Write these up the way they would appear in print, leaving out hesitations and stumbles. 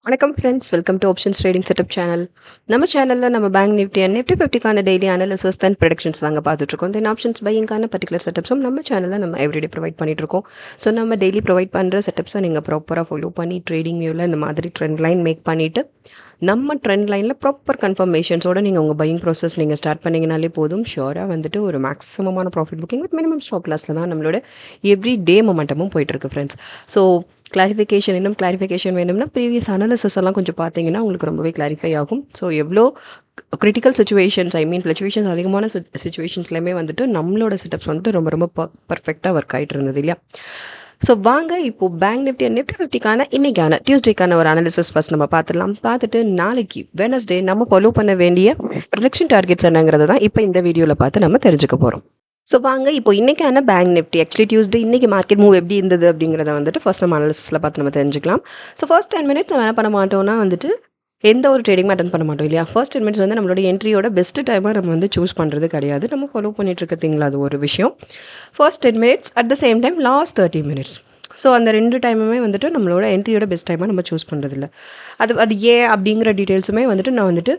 வணக்கம் friends, welcome to options trading setup channel. நம்ம சேனலில் நம்ம பேங்க் நிஃப்டி அண்ட் நிஃப்டி 50க்கான டெய்லி அனாலிசிஸ் அண்ட் ப்ரெடிக்ஷன்ஸ் தாங்க பார்த்துட்ருக்கோம். தென் ஆப்ஷன்ஸ் பையிங்கான பர்டிகுலர் செட்டப்ஸும் நம்ம சேனலில் நம்ம எவ்ரிடே ப்ரொவைட் பண்ணிட்டுருக்கோம். ஸோ நம்ம டெய்லி ப்ரொவைட் பண்ணுற செட்டப்ஸை நீங்கள் ப்ராப்பராக ஃபாலோ பண்ணி ட்ரேடிங் வியூவில் இந்த மாதிரி ட்ரெண்ட் லைன் மேக் பண்ணிவிட்டு நம்ம ட்ரெண்ட் லைனில் ப்ராப்பர் கன்ஃபர்மேஷன்ஸோட நீங்கள் உங்கள் பையிங் ப்ராசஸ் நீங்கள் ஸ்டார்ட் பண்ணிங்கனாலே போதும். ஷியோராக வந்துட்டு ஒரு மேக்ஸிமமான profit booking with minimum stop லாஸில் தான் நம்மளோட எவ்ரி டே மொமெண்டமும் போயிட்டுருக்கு ஃப்ரெண்ட்ஸ். ஸோ இன்னும் கிளாரிஃபிகேஷன் வேணும்னா ப்ரீவியஸ் அனாலிசிஸ் எல்லாம் கொஞ்சம் பார்த்தீங்கன்னா உங்களுக்கு ரொம்பவே கிளாரிஃபை ஆகும். ஸோ எவ்வளோ கிரிட்டிக்கல் சுச்சுவேஷன்ஸ் ஃப்ளக்சுவேஷன்ஸ் அதிகமான சுச்சுவேஷன்ஸ்லையுமே வந்துட்டு நம்மளோட செட்டப்ஸ் வந்துட்டு ரொம்ப ரொம்ப பர்ஃபெக்டாக ஒர்க் ஆகிட்டு இருந்தது இல்லையா? ஸோ வாங்க இப்போ பேங்க் நிஃப்டி அண்ட் நிஃப்டி 50க்கான இன்னைக்கான டியூஸ்டேக்கான ஒரு அனாலிசிஸ் ஃபர்ஸ்ட் நம்ம பார்த்துட்டு நாளைக்கு வெனஸ்டே நம்ம ஃபாலோ பண்ண வேண்டிய ப்ரொஜெக்ஷன் டார்கெட்ஸ் என்னங்கிறத தான் இப்போ இந்த வீடியோவில் பார்த்து நம்ம தெரிஞ்சுக்க போகிறோம். ஸோ வாங்க இப்போ இன்றைக்கான பேங்க் நிஃப்டி ஆக்சுவலி டியூஸ்டே இன்றைக்கி மார்க்கெட் மூவ் எப்படி இருந்தது அப்படிங்கிறத வந்துட்டு ஃபர்ஸ்ட் நம்ம அனாலிசிஸில் பார்த்து நம்ம தெரிஞ்சுக்கலாம். ஸோ ஃபர்ஸ்ட் 10 மினிட்ஸ் நம்ம என்ன பண்ண மாட்டோம்னா வந்துட்டு எந்த ஒரு ட்ரேடிங்கும் அட்டன் பண்ண மாட்டோம் இல்லையா? ஃபர்ஸ்ட் 10 மினிட்ஸ் வந்து நம்மளோட என்ட்ரியோட பெஸ்ட் டைமாக நம்ம வந்து சூஸ் பண்ணுறது கிடையாது. நம்ம ஃபாலோ பண்ணிட்டு இருக்கிறதுங்களா அது ஒரு விஷயம். First 10 minutes at the same time last 30 minutes. So அந்த 2 டைமுமே வந்துட்டு நம்மளோட என்ட்ரியோட பெஸ்ட் டைமாக நம்ம சூஸ் பண்ணுறதில்ல. அது ஏன் அப்படிங்கிற டீட்டெயில்ஸுமே வந்துட்டு நான் வந்துட்டு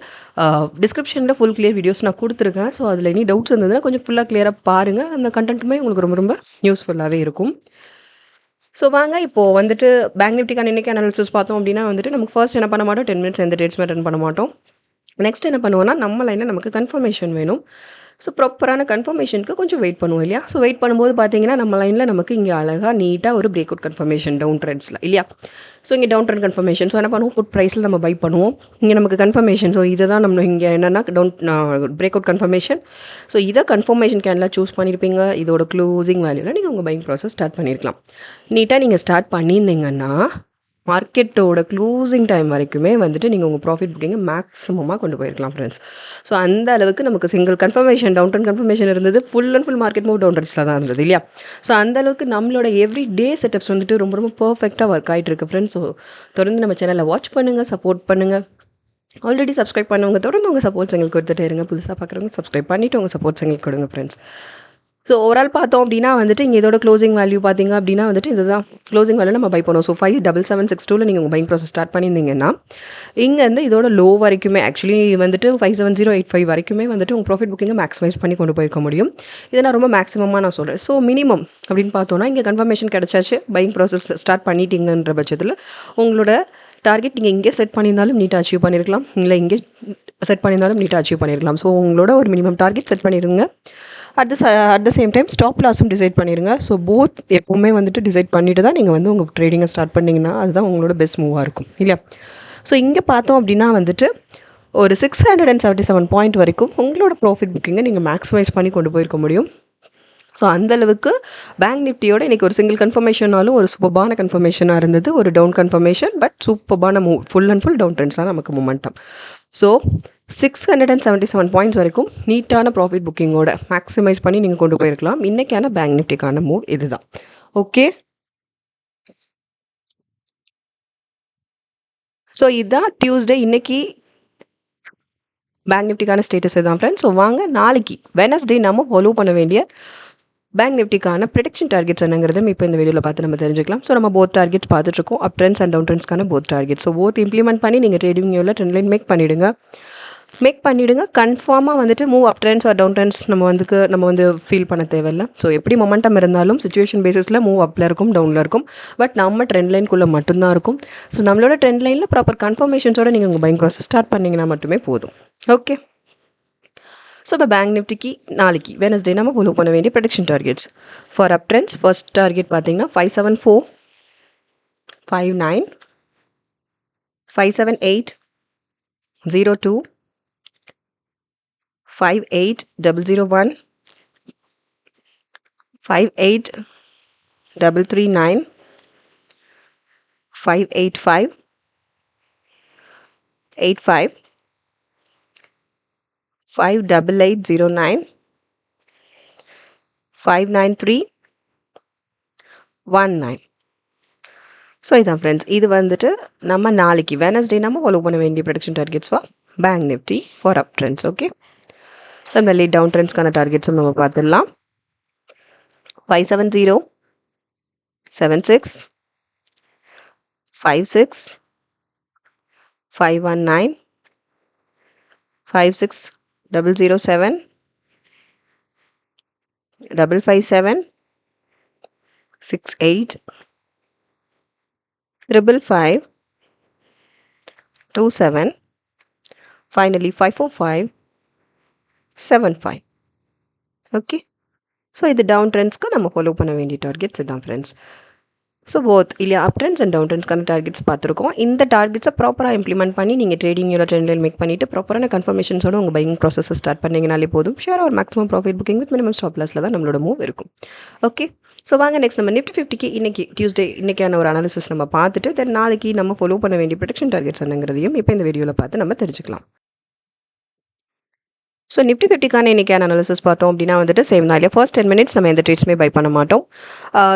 டிஸ்கிரிப்ஷனில் ஃபுல் கிளியர் வீடியோஸ் நான் கொடுத்துருக்கேன். ஸோ அதில் எனி டவுட்ஸ் இருந்ததுன்னா கொஞ்சம் ஃபுல்லாக கிளியராக பாருங்கள். அந்த கண்டென்ட்டுமே உங்களுக்கு ரொம்ப ரொம்ப யூஸ்ஃபுல்லாகவே இருக்கும். ஸோ வாங்க இப்போது வந்துட்டு பேங்க் நிஃப்டிக்கான இன்றைக்கி அனாலிசிஸ் பார்த்தோம் அப்படின்னா வந்துட்டு நமக்கு ஃபர்ஸ்ட் என்ன பண்ண மாட்டோம், 10 மினிட்ஸ் எந்த டேட்ஸுமே அட்டன் பண்ண மாட்டோம். நெக்ஸ்ட் என்ன பண்ணுவோம்னா நம்ம லைனில் நமக்கு கன்ஃபர்மேஷன் வேணும். ஸோ ப்ராப்பரான கன்ஃபர்மேஷனுக்கு கொஞ்சம் வெயிட் பண்ணுவோம் இல்லையா? ஸோ வெயிட் பண்ணும்போது பார்த்தீங்கன்னா நம்ம லைனில் நமக்கு இங்கே அழகாக நீட்டாக ஒரு பிரேக் அவுட் கன்ஃபர்மேஷன் டவுன் ட்ரெண்ட்ஸில் இல்லையா? ஸோ இங்கே டவுன் ட்ரெண்ட் கன்ஃபர்மேஷன். ஸோ என்ன பண்ணுவோம், புட் ப்ரைஸில் நம்ம பை பண்ணுவோம். இங்கே நமக்கு கன்ஃபர்மேஷன். ஸோ இதை தான் நம்ம இங்கே என்னென்னா பிரேக் அவுட் கன்ஃபர்மேஷன். ஸோ இதை கன்ஃபர்மேஷன் கேனில் சூஸ் பண்ணியிருப்பீங்க. இதோட க்ளோசிங் வேல்யூவில் நீங்கள் உங்கள் பையிங் ப்ராசஸ் ஸ்டார்ட் பண்ணியிருக்கலாம். நீட்டாக நீங்கள் ஸ்டார்ட் பண்ணியிருந்தீங்கன்னா மார்க்கெட்டோட க்ளோசிங் டைம் வரைக்குமே வந்துட்டு நீங்கள் உங்கள் ப்ராஃபிட் புக்கிங்கை மேக்ஸிமமாக கொண்டு போயிருக்கலாம் ஃப்ரெண்ட்ஸ். ஸோ அந்த அளவுக்கு நமக்கு single confirmation down trend confirmation இருந்தது. Full and full market move down ட்ரெண்ட்ஸில் தான் இருந்தது இல்லையா? ஸோ அந்த அளவுக்கு நம்மளோட எவ்ரி டே செட்டப்ஸ் வந்துட்டு ரொம்ப ரொம்ப பர்ஃபெக்டாக ஒர்க் ஆகிட்டு இருக்கு ஃப்ரெண்ட்ஸ். ஸோ தொடர்ந்து நம்ம சேனலை வாட்ச் பண்ணுங்கள், சப்போர்ட் பண்ணுங்கள். ஆல்ரெடி சப்ஸ்கிரைப் பண்ணவங்க தொடர்ந்து உங்கள் சப்போர்ட்ஸ் எங்களுக்கு கொடுத்துட்டே இருங்க. புதுசாக பார்க்குறவங்க சப்ஸ்கிரைப் பண்ணிவிட்டு உங்கள் சப்போர்ட்ஸ் எங்களுக்கு கொடுங்க ஃப்ரெண்ட்ஸ். ஸோ ஓவரால் பார்த்தோம் அப்படின்னா வந்துட்டு இங்கே இதோட க்ளோசிங் வேல்யூ பார்த்தீங்க அப்படின்னா வந்துட்டு இதுதான் க்ளோசிங் வேல்யூ நம்ம பை பண்ணுவோம். ஸோ 5776 நீங்கள் உங்கள் பையிங் ப்ராசஸ் ஸ்டார்ட் பண்ணியிருந்தீங்கன்னா இங்கேருந்து இதோட லோ வரைக்குமே ஆக்சுவலி வந்துட்டு 57085 வரைக்குமே வந்துட்டு உங்கள் ப்ராஃபிட் புக்கிங்கை மேக்ஸிமைஸ் பண்ணி கொண்டு போயிருக்க முடியும். இதை நான் ரொம்ப மேக்ஸிமமாக நான் சொல்கிறேன். ஸோ மினிமம் அப்படின்னு பார்த்தோன்னா இங்கே கன்ஃபர்மேஷன் கிடச்சாச்சு, பையிங் ப்ராசஸ் ஸ்டார்ட் பண்ணிட்டீங்கன்ற பட்சத்தில் உங்களோட டார்கெட் நீங்கள் இங்கே செட் பண்ணியிருந்தாலும் நீட்டாக அச்சீவ் பண்ணியிருக்கலாம், இல்லை இங்கே செட் பண்ணியிருந்தாலும் நீட்டாக அச்சீவ் பண்ணியிருக்கலாம். ஸோ உங்களோட ஒரு மினிமம் டார்கெட் செட் பண்ணிடுங்க. At the same time stop லாஸும் டிசைட் பண்ணிடுங்க. ஸோ போத் எப்போவுமே வந்துட்டு டிசைட் பண்ணிட்டு தான் நீங்கள் வந்து உங்கள் ட்ரேடிங்கை ஸ்டார்ட் பண்ணிங்கன்னா அதுதான் உங்களோட பெஸ்ட் மூவாக இருக்கும் இல்லையா? ஸோ இங்கே பார்த்தோம் அப்படின்னா வந்துட்டு ஒரு 677 பாயிண்ட் வரைக்கும் உங்களோட ப்ராஃபிட் புக்கிங்கை நீங்கள் மேக்ஸிமைஸ் பண்ணி கொண்டு போயிருக்க முடியும். ஸோ அந்தளவுக்கு பேங்க் நிஃப்டியோட இன்றைக்கி ஒரு சிங்கிள் கன்ஃபர்மேஷனாலும் ஒரு சூப்பர்பான கன்ஃபர்மேஷனாக இருந்தது. ஒரு டவுன் கன்ஃபர்மேஷன், பட் சூப்பர்பான move, full and full down trends தான் நமக்கு மொமெண்டம். ஸோ 677 பாயிண்ட்ஸ் வரைக்கும் நீட்டான ப்ராஃபிட் புக்கிங்கோட மேக்ஸிமைஸ் பண்ணி நீங்கள் கொண்டு போயிருக்கலாம். இன்றைக்கான பேங்க் நிஃப்டிக்கான மூவ் இதுதான். ஓகே, ஸோ இதுதான் டியூஸ்டே இன்னைக்கு பேங்க் நிஃப்டிக்கான ஸ்டேட்டஸ் இதுதான் ஃப்ரெண்ட்ஸ். ஸோ வாங்க நாளைக்கு வெனஸ்டே நம்ம ஃபாலோ பண்ண வேண்டிய பேங்க் நிஃப்டிக்கான ப்ரெடிக்ஷன் டார்கெட்ஸ் என்னங்கிறத இப்போ இந்த வீடியோவில் பார்த்து நம்ம தெரிஞ்சுக்கலாம். ஸோ நம்ம போத் டார்கெட்ஸ் பார்த்துட்ருக்கோம், அப் ட்ரெண்ட்ஸ் அண்ட் டவுன் ட்ரெண்ட்ஸ்க்கான both target. So both implement பண்ணி நீங்கள் ட்ரேடிங் வியூவில் ட்ரெண்ட் லைன் மேக் பண்ணிவிடுங்க. கன்ஃபார்மாக வந்துட்டு move up trends or down trends நம்ம வந்து ஃபீல் பண்ண தேவையில்லை. ஸோ எப்படி மொமெண்டம் இருந்தாலும் சுச்சுவேஷன் பேசிஸில் மூவ் அப்பில் இருக்கும், டவுனில் இருக்கும். பட் நம்ம ட்ரெண்ட் லைனுக்குள்ளே மட்டும்தான் இருக்கும். ஸோ நம்மளோட ட்ரெண்ட் லைனில் ப்ராப்பர் கன்ஃபர்மேஷன்ஸோட நீங்கள் உங்கள் பையிங் ப்ராசஸ் ஸ்டார்ட் பண்ணிங்கன்னா மட்டுமே போதும். ஓகே, ஸோ இப்போ பேங்க் நிஃப்டிக்கு நாளைக்கு வெனஸ்டே நம்ம ஃபாலோ பண்ண வேண்டிய prediction targets for up trends. First target பார்த்தீங்கன்னா 574, 59, 578, 02, 58001, 58339, 585, 85, 58809, 593, 19. ஸோ இதான் ஃப்ரெண்ட்ஸ், இது வந்துட்டு நம்ம நாளைக்கு வெனஸ்டே நம்ம ஃபாலோ பண்ண வேண்டிய production targets for bank Nifty for up trends. Okay, so மெல்லி டவுன் ட்ரெண்ட்ஸ்க்கான டார்கெட்ஸும் நம்ம பார்த்துடலாம். 570, 76, 56, 519, 56007, 557, 68, 555, 27, finally 545, 75. ஓகே, ஸோ இது டவுன் ட்ரெண்ட்ஸ்க்கு நம்ம ஃபாலோ பண்ண வேண்டிய டார்கெட்ஸ் இதுதான் ஃப்ரெண்ட்ஸ். ஸோ போத் இல்லையா அப் ட்ரெண்ட்ஸ் அண்ட் டவுன் ட்ரெண்ட்ஸ்க்கான டார்கெட்ஸ் பார்த்துருக்கோம். இந்த டார்கெட்ஸை ப்ராப்பராக இம்ப்ளிமெண்ட் பண்ணி நீங்கள் ட்ரேடிங்கில் ட்ரெண்ட் லைன் மேக் பண்ணிவிட்டு ப்ராப்பரான கன்ஃபர்மேஷன்ஸோட உங்கள் பையிங் ப்ராசஸை ஸ்டார்ட் பண்ணிங்கனாலே போதும். ஷேர் ஒரு maximum profit booking with minimum stop லாஸில் தான் நம்மளோட மூவ் இருக்கும். ஓகே, ஸோ வாங்க நெக்ஸ்ட் நம்ம நிஃப்டி 50க்கு இன்றைக்கி டியூஸ்டே இன்றைக்கான ஒரு அனாலிசிஸ் நம்ம பார்த்துட்டு தென் நாளைக்கு நம்ம ஃபாலோ பண்ண வேண்டிய ப்ரொடக்ஷன் டார்கெட்ஸ் என்னங்கிறதையும் இப்போ இந்த வீடியோவில் பார்த்து நம்ம தெரிஞ்சுக்கலாம். ஸோ நிஃப்டி 50க்கான இன்றைக்கான அனாலிசிஸ் பார்த்தோம் அப்படின்னா வந்துட்டு சேம் தான் இல்லையா. ஃபர்ஸ்ட் 10 மினிட்ஸ் நம்ம எந்த ட்ரேட்ஸுமே பை பண்ண மாட்டோம்.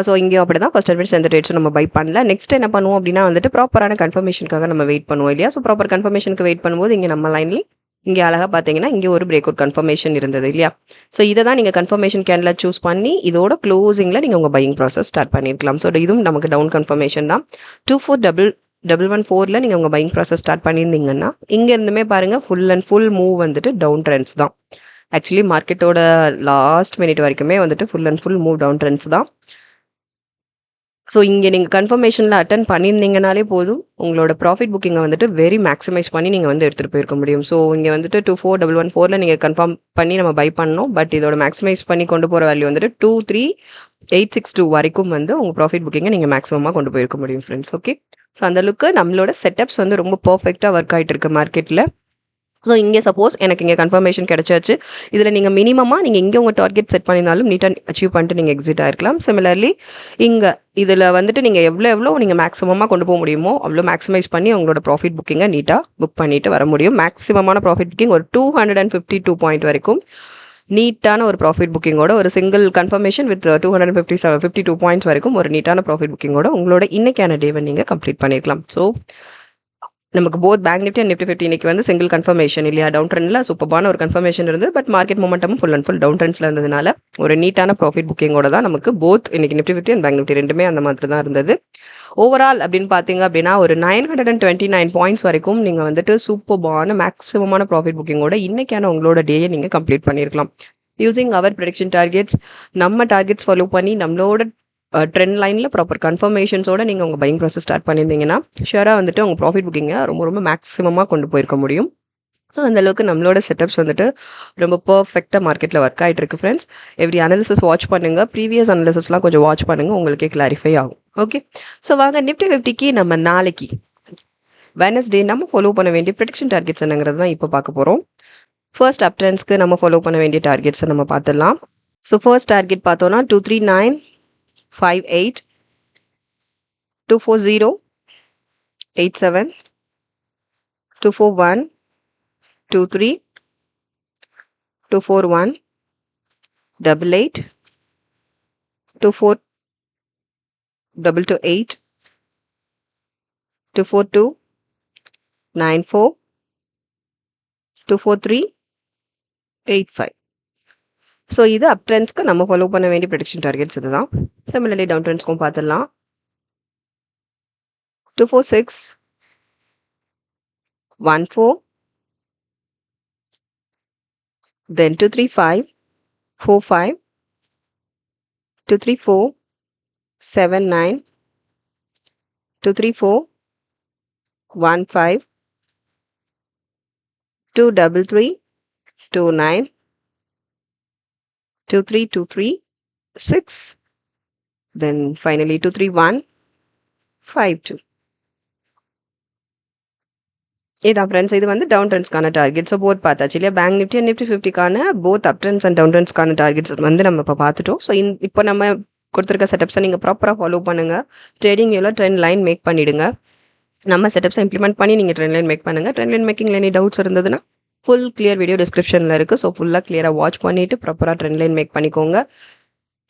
ஸோ இங்கேயும் அப்படி தான் ஃபர்ஸ்ட் 10 மினிட்ஸ் எந்த ட்ரேட்ஸும் நம்ம பை பண்ணல. நெக்ஸ்ட் என்ன பண்ணுவோம் அப்படின்னா வந்துட்டு ப்ராப்பரான கன்ஃபர்மேஷனுக்காக நம்ம வெயிட் பண்ணுவோம் இல்லையா. ஸோ ப்ராப்பர் கன்ஃபர்மேஷனுக்கு வெயிட் பண்ணும்போது இங்கே நம்ம லைன்லேயே இங்கே அழகாக பார்த்தீங்கன்னா இங்கே ஒரு பிரேக் அவுட் கன்ஃபர்மேஷன் இருந்தது இல்லையா. ஸோ இதை தான் நீங்கள் கன்ஃபர்மேஷன் கேண்டில் சூஸ் பண்ணி இதோட க்ளோசிங்கில் நீங்கள் உங்கள் பையிங் ப்ராசஸ் ஸ்டார்ட் பண்ணியிருக்கலாம். ஸோ இதுவும் நமக்கு டவுன் கன்ஃபர்மேஷன் தான். 24,114 நீங்கள் உங்கள் பையிங் ப்ராசஸ் ஸ்டார்ட் பண்ணியிருந்தீங்கன்னா இங்கே இருந்துமே பாருங்கள் ஃபுல் அண்ட் ஃபுல் மூவ் வந்துட்டு டவுன் ட்ரெண்ட்ஸ் தான். ஆக்சுவலி மார்க்கெட்டோட லாஸ்ட் மினிட் வரைக்குமே வந்துட்டு full and full move down trends தான். ஸோ இங்கே நீங்கள் கன்ஃபர்மேஷனில் அட்டன் பண்ணியிருந்தீங்கனாலே போதும் உங்களோட ப்ராஃபிட் புக்கிங்கை வந்துட்டு வெரி மேக்ஸிமைஸ் பண்ணி நீங்கள் வந்து எடுத்துகிட்டு போயிருக்க முடியும். ஸோ இங்கே வந்துட்டு 24,114 நீங்கள் கன்ஃபார்ம் பண்ணி நம்ம பை பண்ணோம். பட் இதோட மேக்ஸிமைஸ் பண்ணி கொண்டு போகிற வேல்யூ வந்துட்டு 23,862 வரைக்கும் வந்து உங்கள் ப்ராஃபிட் புக்கிங்கை நீங்கள் மேக்ஸிமமாக கொண்டு போயிருக்க முடியும் ஃப்ரெண்ட்ஸ். ஓகே, ஸோ அந்தளவுக்கு நம்மளோட செட்டப்ஸ் வந்து ரொம்ப பர்ஃபெக்டாக ஒர்க் ஆகிட்டு இருக்கு மார்க்கெட்டில். ஸோ இங்கே சப்போஸ் எனக்கு இங்கே கன்ஃபர்மேஷன் கிடைச்சாச்சு. இதில் நீங்கள் மினிமமாக நீங்கள் இங்கே உங்கள் டார்கெட் செட் பண்ணியிருந்தாலும் நீட்டாக அச்சீவ் பண்ணிட்டு நீங்கள் எக்ஸிட் ஆகிருக்கலாம். சிமிலர்லி இங்கே இதில் வந்துட்டு நீங்கள் எவ்வளோ நீங்கள் மேக்ஸிமமாக கொண்டு போக முடியுமோ அவ்வளோ மேக்ஸிமைஸ் பண்ணி உங்களோட ப்ராஃபிட் புக்கிங்கை நீட்டாக புக் பண்ணிட்டு வர முடியும். மேக்ஸிமமான ப்ராஃபிட் புக்கிங் ஒரு 252 பாயிண்ட் வரைக்கும் நீட்டான ஒரு ப்ராஃபிட் புக்கிங்கோட ஒரு சிங்கிள் கன்ஃபர்மேஷன் வித் 252 பாயிண்ட்ஸ் வரைக்கும் ஒரு நீட்டான ப்ராஃபிட் புக்கிங்கோட உங்களோட இன்னைக்கான டேவை நீங்கள் கம்ப்ளீட் பண்ணியிருக்கலாம். ஸோ நமக்கு both bank Nifty and Nifty 50 இன்னைக்கு வந்து சிங்கிள் கன்ஃபர்மேஷன் இல்லையா. டவுன் ட்ரெண்டில் சூப்பரான ஒரு கன்ஃபர்மேஷன் இருந்தது. பட் மார்க்கெட் மொமெண்டமும் ஃபுல் அண்ட் ஃபுல் டவுன் ட்ரெண்ட்ஸில் இருந்ததுனால ஒரு நீட்டான ப்ராஃபிட் புக்கிங்கோட தான் நமக்கு போத் இன்னைக்கு நிஃப்டி 50 அண்ட் பேங்க் நிஃப்டி ரெண்டுமே அந்த மாதிரி தான் இருந்தது. ஓவரால் அப்படின்னு பார்த்தீங்க அப்படின்னா ஒரு 929 பாயிண்ட்ஸ் வரைக்கும் நீங்கள் வந்துட்டு சூப்பரான மேக்ஸிமமான ப்ராஃபிட் புக்கிங்கோட இன்னைக்கான உங்களோட டேயை நீங்கள் கம்ப்ளீட் பண்ணியிருக்கலாம். யூசிங் அவர் ப்ரெடிக்ஷன் டார்கெட்ஸ் நம்ம டார்கெட்ஸ் ஃபாலோ பண்ணி நம்மளோட ட்ரெண்ட் லைனில் ப்ராப்பர் கன்ஃபர்மேஷன்ஸோட நீங்கள் உங்கள் பையிங் ப்ராசஸ் ஸ்டார்ட் பண்ணியிருந்தீங்கன்னா ஷுவராக வந்துட்டு உங்கள் ப்ராஃபிட் புக்கிங்கை ரொம்ப மேக்ஸிமமாக கொண்டு போயிருக்க முடியும். ஸோ அந்தளவுக்கு நம்மளோட செட்டப்ஸ் வந்துட்டு ரொம்ப பர்ஃபெக்டாக மார்க்கெட்டில் ஒர்க் ஆகிட்டு இருக்கு ஃப்ரெண்ட்ஸ். எவ்ரி அனாலிசிஸ் வாட்ச் பண்ணுங்கள், ப்ரீவியஸ் அனாலிசிஸ்லாம் கொஞ்சம் வாட்ச் பண்ணுங்கள், உங்களுக்கே கிளாரிஃபை ஆகும். ஓகே, ஸோ வாங்க நிஃப்டி 50க்கு நம்ம நாளைக்கு வெனஸ்டே நம்ம ஃபாலோ பண்ண வேண்டிய ப்ரெடிக்ஷன் டார்கெட்ஸ் என்னங்கிறது தான் இப்போ பார்க்க போகிறோம். ஃபர்ஸ்ட் அப் ட்ரெண்ட்ஸ்க்கு நம்ம ஃபாலோ பண்ண வேண்டிய டார்கெட்ஸை நம்ம பார்த்துடலாம். ஸோ ஃபர்ஸ்ட் டார்கெட் பார்த்தோன்னா 23958, 240, 87, 241, 23, 241, 88, 24, 228, 242, 94, 243, 85. ஸோ இது அப் ட்ரெண்ட்ஸ்க்கு நம்ம ஃபாலோ பண்ண வேண்டிய ப்ரெடிக்ஷன் டார்கெட்ஸ் இதுதான். சிமிலர்லி டவுன் ட்ரெண்ட்ஸ்க்கும் பார்த்துடலாம். 246, 14, then 235, 45, 234, 79, 234, 15, 233, 29, 2323, 6, then finally 231, 52. இதான் ஃப்ரெண்ட்ஸ், இது வந்து டவுன் ட்ரெண்ட்ஸ்க்கான டார்கெட். ஸோ போத் பார்த்தாச்சு இல்லையா. பேங்க் நிஃப்டி அண்ட் நிஃப்டி 50க்கான both up trends and down ட்ரெண்ட்ஸ்க்கான டார்கெட்ஸ் வந்து நம்ம இப்போ பார்த்துட்டோம். ஸோ இப்போ நம்ம கொடுத்துருக்க செட்டப்ஸை நீங்கள் ப்ராப்பராக ஃபாலோ பண்ணுங்கள். ட்ரேடிங் எல்லாம் ட்ரெண்ட் லைன் மேக் பண்ணிவிடுங்க. நம்ம செட்டப்ஸை இம்ப்ளிமெண்ட் பண்ணி நீங்கள் ட்ரெண்ட் லைன் மேக் பண்ணுங்கள். ட்ரெண்ட் லைன் மேக்கிங்கில் எனி டவுட்ஸ் இருந்ததுன்னா ஃபுல் கிளியர் வீடியோ டிஸ்கிரிப்ஷனில் இருக்குது. ஸோ ஃபுல்லாக கிளியராக வாட்ச் பண்ணிவிட்டு ப்ராப்பராக ட்ரெண்ட் லைன் மேக் பண்ணிக்கோங்க.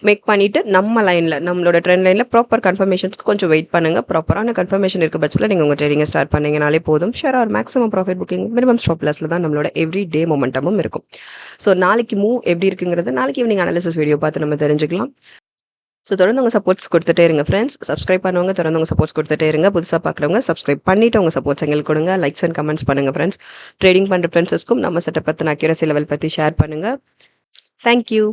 மேக் பண்ணிவிட்டு நம்ம லைனில் நம்மளோட ட்ரெண்ட் லைனில் ப்ராப்பர் கன்ஃபர்மேஷன்ஸ்க்கு கொஞ்சம் வெயிட் பண்ணுங்கள். ப்ராப்பரான கன்ஃபர்மேஷன் இருக்க பட்சத்தில் நீங்கள் உங்கள் ட்ரேடிங்கை ஸ்டார்ட் பண்ணிங்கனாலே போதும். Share or maximum profit booking minimum stop லாஸில் தான் நம்மளோட எவ்ரி டே மொமெண்டமும் இருக்கும். ஸோ நாளைக்கு மூவ் எப்படி இருக்குங்கிறது நாளைக்கு ஈவினிங் அனாலிசிஸ் வீடியோ பார்த்து நம்ம தெரிஞ்சுக்கலாம். ஸோ தொடர்ந்து உங்கள் சப்போர்ட்ஸ் கொடுத்துட்டே இருங்க ஃப்ரெண்ட்ஸ். சப்ஸ்கிரைப் பண்ணுவாங்க, தொடர்ந்து உங்கள் சப்போர்ட்ஸ் கொடுத்துட்டே இருங்க. புதுசாக பார்க்குறவங்க சப்ஸ்கிரைப் பண்ணிவிட்டு உங்கள் சப்போர்ட்ஸ் எங்களுக்கு கொடுங்க. லைக்ஸ் அண்ட் கமெண்ட்ஸ் பண்ணுங்கள் ஃப்ரெண்ட்ஸ். ட்ரேடிங் பண்ணுற ஃப்ரெண்ட்ஸஸ்க்கும் நம்ம செட்டப் பற்றின அக்யூரசி லெவல் பற்றி ஷேர் பண்ணுங்கள். தேங்க்யூ.